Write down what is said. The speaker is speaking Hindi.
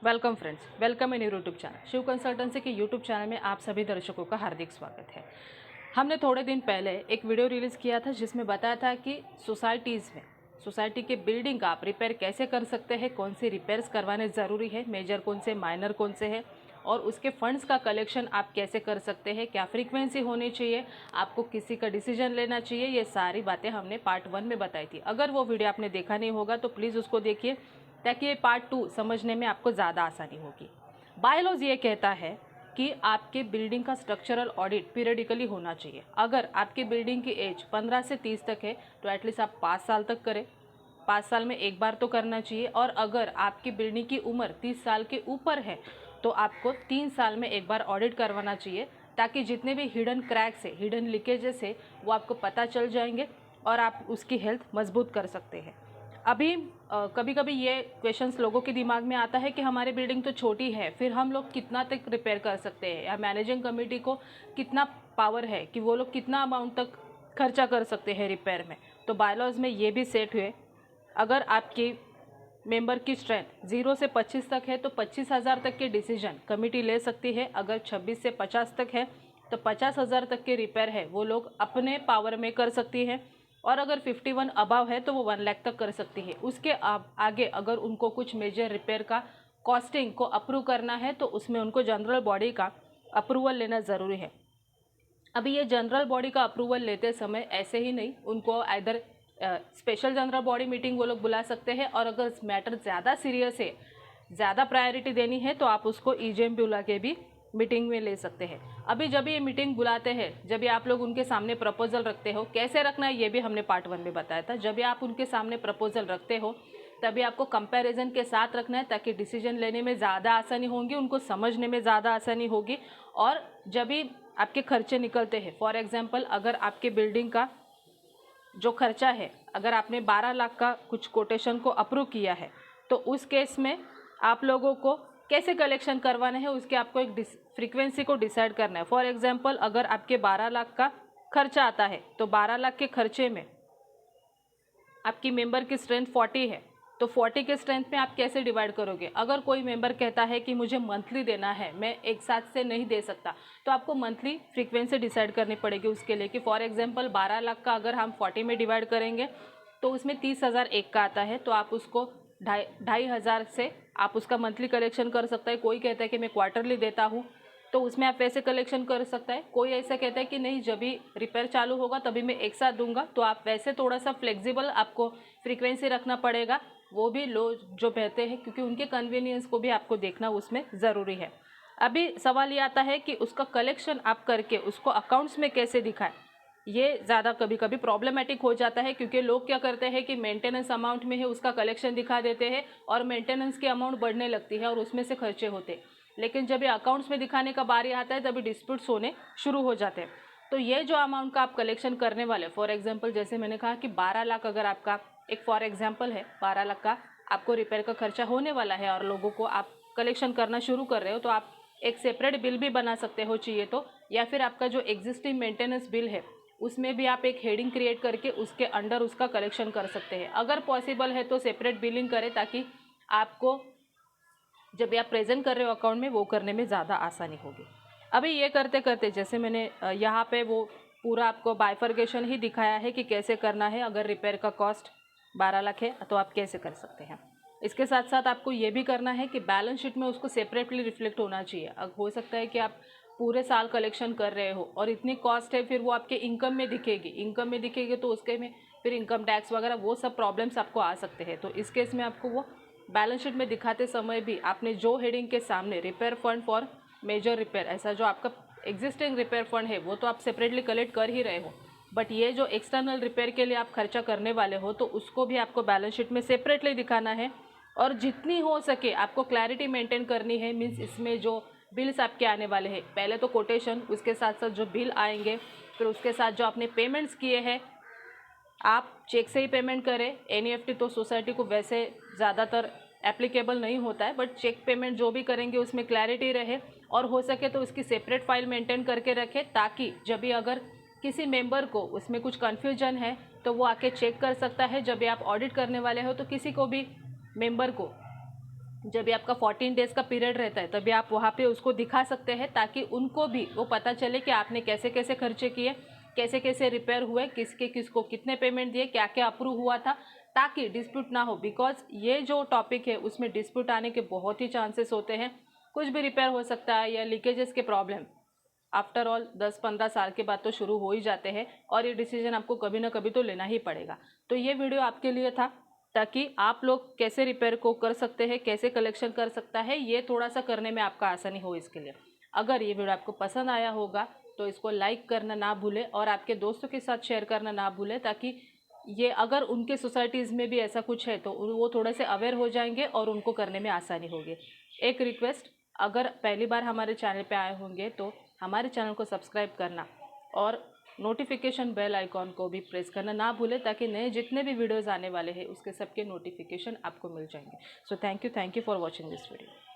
Welcome friends, welcome in YouTube channel. Shiv consultancy के यूट्यूब चैनल में आप सभी दर्शकों का हार्दिक स्वागत है। हमने थोड़े दिन पहले एक वीडियो रिलीज़ किया था जिसमें बताया था कि सोसाइटीज़ में सोसाइटी के बिल्डिंग का आप रिपेयर कैसे कर सकते हैं, कौन से रिपेयर्स करवाने ज़रूरी है, मेजर कौन से, माइनर कौन से है, और उसके फंड्स का कलेक्शन आप कैसे कर सकते हैं, क्या फ्रीक्वेंसी होनी चाहिए, आपको किसी का डिसीजन लेना चाहिए। ये सारी बातें हमने पार्ट 1 में बताई थी। अगर वो वीडियो आपने देखा नहीं होगा तो प्लीज़ उसको देखिए ताकि ये पार्ट 2 समझने में आपको ज़्यादा आसानी होगी। बायलॉज ये कहता है कि आपके बिल्डिंग का स्ट्रक्चरल ऑडिट पीरियडिकली होना चाहिए। अगर आपकी बिल्डिंग की एज 15 से 30 तक है तो एटलीस्ट आप 5 साल तक करें, 5 साल में एक बार तो करना चाहिए। और अगर आपकी बिल्डिंग की उम्र 30 साल के ऊपर है तो आपको 3 साल में एक बार ऑडिट करवाना चाहिए, ताकि जितने भी हिडन क्रैक्स है, हिडन लीकेजेस है, वो आपको पता चल जाएंगे और आप उसकी हेल्थ मजबूत कर सकते हैं। अभी कभी कभी ये क्वेश्चंस लोगों के दिमाग में आता है कि हमारी बिल्डिंग तो छोटी है, फिर हम लोग कितना तक रिपेयर कर सकते हैं, या मैनेजिंग कमेटी को कितना पावर है कि वो लोग कितना अमाउंट तक खर्चा कर सकते हैं रिपेयर में। तो बायलॉज में ये भी सेट हुए, अगर आपकी मेंबर की स्ट्रेंथ 0 से 25 तक है तो 25,000 तक के डिसीजन कमेटी ले सकती है। अगर 26 से 50 तक है तो 50,000 तक के रिपेयर है वो लोग अपने पावर में कर सकती है। और अगर 51 अबव है तो वो 1 लाख तक कर सकती है। उसके आगे अगर उनको कुछ मेजर रिपेयर का कॉस्टिंग को अप्रूव करना है तो उसमें उनको जनरल बॉडी का अप्रूवल लेना ज़रूरी है। अभी ये जनरल बॉडी का अप्रूवल लेते समय ऐसे ही नहीं, उनको either special general body meeting वो लोग बुला सकते हैं, और अगर मैटर ज़्यादा सीरियस है, ज़्यादा प्रायोरिटी देनी है, तो आप उसको ईजेएम बुला के भी मीटिंग में ले सकते हैं। अभी जब ये मीटिंग बुलाते हैं, जब भी आप लोग उनके सामने प्रपोजल रखते हो, कैसे रखना है ये भी हमने पार्ट 1 में बताया था। जब भी आप उनके सामने प्रपोजल रखते हो तभी आपको कंपैरिजन के साथ रखना है, ताकि डिसीजन लेने में ज़्यादा आसानी होगी, उनको समझने में ज़्यादा आसानी होगी। और जब भी आपके खर्चे निकलते हैं, फॉर एग्जांपल अगर आपके बिल्डिंग का जो खर्चा है, अगर आपने 12 लाख का कुछ कोटेशन को अप्रूव किया है, तो उस केस में आप लोगों को कैसे कलेक्शन करवाना है, उसके आपको एक फ्रीक्वेंसी को डिसाइड करना है। फॉर एग्जांपल अगर आपके 12 लाख का खर्चा आता है तो 12 लाख के खर्चे में आपकी मेंबर की स्ट्रेंथ 40 है, तो 40 के स्ट्रेंथ में आप कैसे डिवाइड करोगे। अगर कोई मेंबर कहता है कि मुझे मंथली देना है, मैं एक साथ से नहीं दे सकता, तो आपको मंथली फ्रीक्वेंसी डिसाइड करनी पड़ेगी उसके लिए। कि फॉर एग्जांपल 12 लाख का अगर हम 40 में डिवाइड करेंगे तो उसमें 30,000 एक का आता है, तो आप उसको 2,500 से आप उसका मंथली कलेक्शन कर सकते हैं। कोई कहता है कि मैं क्वार्टरली देता हूँ, तो उसमें आप वैसे कलेक्शन कर सकता है। कोई ऐसा कहता है कि नहीं, जब भी रिपेयर चालू होगा तभी मैं एक साथ दूंगा, तो आप वैसे थोड़ा सा फ्लेक्सिबल आपको फ्रीक्वेंसी रखना पड़ेगा। वो भी लोग जो कहते हैं, क्योंकि उनके कन्वीनियंस को भी आपको देखना उसमें ज़रूरी है। अभी सवाल ये आता है कि उसका कलेक्शन आप करके उसको अकाउंट्स में कैसे दिखाएं। ये ज़्यादा कभी कभी प्रॉब्लमेटिक हो जाता है, क्योंकि लोग क्या करते हैं कि मेंटेनेंस अमाउंट में है उसका कलेक्शन दिखा देते हैं और मेंटेनेंस की अमाउंट बढ़ने लगती है और उसमें से खर्चे होते हैं। लेकिन जब ये अकाउंट्स में दिखाने का बारी आता है तभी डिस्प्यूट्स होने शुरू हो जाते हैं। तो ये जो अमाउंट का आप कलेक्शन करने वाले, फॉर एग्जांपल जैसे मैंने कहा कि 12 लाख अगर आपका एक फॉर एग्जांपल है, 12 लाख का आपको रिपेयर का खर्चा होने वाला है और लोगों को आप कलेक्शन करना शुरू कर रहे हो, तो आप एक सेपरेट बिल भी बना सकते हो चाहिए तो, या फिर आपका जो एग्जिस्टिंग मेंटेनेंस बिल है उसमें भी आप एक हेडिंग क्रिएट करके उसके अंडर उसका कलेक्शन कर सकते हैं। अगर पॉसिबल है तो सेपरेट बिलिंग करें, ताकि आपको जब आप प्रेजेंट कर रहे हो अकाउंट में वो करने में ज़्यादा आसानी होगी। अभी ये करते करते जैसे मैंने यहाँ पे वो पूरा आपको बाइफर्गेशन ही दिखाया है कि कैसे करना है। अगर रिपेयर का कॉस्ट 12 लाख है तो आप कैसे कर सकते हैं। इसके साथ साथ आपको ये भी करना है कि बैलेंस शीट में उसको सेपरेटली रिफ्लेक्ट होना चाहिए। अब हो सकता है कि आप पूरे साल कलेक्शन कर रहे हो और इतनी कॉस्ट है, फिर वो आपके इनकम में दिखेगी, इनकम में दिखेगी तो उसके में फिर इनकम टैक्स वगैरह वो सब प्रॉब्लम्स आपको आ सकते हैं। तो इस केस में आपको वो बैलेंस शीट में दिखाते समय भी आपने जो हेडिंग के सामने repair fund for major repair, ऐसा जो आपका एग्जिस्टिंग रिपेयर फंड है वो तो आप सेपरेटली कलेक्ट कर ही रहे हो, बट ये जो एक्सटर्नल रिपेयर के लिए आप खर्चा करने वाले हो तो उसको भी आपको बैलेंस शीट में सेपरेटली दिखाना है। और जितनी हो सके आपको क्लैरिटी मेंटेन करनी है। मीन्स इसमें जो बिल्स आपके आने वाले हैं, पहले तो कोटेशन, उसके साथ साथ जो बिल आएंगे, फिर उसके साथ जो आपने पेमेंट्स किए हैं आप चेक से ही पेमेंट करें। एनईएफटी तो सोसाइटी को वैसे ज़्यादातर एप्लीकेबल नहीं होता है, बट चेक पेमेंट जो भी करेंगे उसमें क्लैरिटी रहे, और हो सके तो उसकी सेपरेट फाइल मेंटेन करके रखें, ताकि जब भी अगर किसी मेंबर को उसमें कुछ कन्फ्यूजन है तो वो आके चेक कर सकता है। जब भी आप ऑडिट करने वाले हो तो किसी को भी मेंबर को जब भी आपका 14 डेज़ का पीरियड रहता है तभी आप वहाँ पे उसको दिखा सकते हैं, ताकि उनको भी वो पता चले कि आपने कैसे कैसे खर्चे किए, कैसे कैसे रिपेयर हुए, किसके किसको कितने पेमेंट दिए, क्या क्या अप्रूव हुआ था, ताकि डिस्प्यूट ना हो। बिकॉज ये जो टॉपिक है उसमें डिस्प्यूट आने के बहुत ही चांसेस होते हैं। कुछ भी रिपेयर हो सकता है, या लीकेजेस के प्रॉब्लम आफ्टर ऑल 10-15 साल के बाद तो शुरू हो ही जाते हैं, और ये डिसीजन आपको कभी ना कभी तो लेना ही पड़ेगा। तो ये वीडियो आपके लिए था, ताकि आप लोग कैसे रिपेयर को कर सकते हैं, कैसे कलेक्शन कर सकता है, ये थोड़ा सा करने में आपका आसानी हो इसके लिए। अगर ये वीडियो आपको पसंद आया होगा तो इसको लाइक करना ना भूलें, और आपके दोस्तों के साथ शेयर करना ना भूलें, ताकि ये अगर उनके सोसाइटीज़ में भी ऐसा कुछ है तो वो थोड़े से अवेयर हो जाएंगे और उनको करने में आसानी होगी। एक रिक्वेस्ट, अगर पहली बार हमारे चैनल पे आए होंगे तो हमारे चैनल को सब्सक्राइब करना और नोटिफिकेशन बेल आइकॉन को भी प्रेस करना ना भूलें, ताकि नए जितने भी वीडियोस आने वाले हैं उसके सबके नोटिफिकेशन आपको मिल जाएंगे। So thank you for watching this video.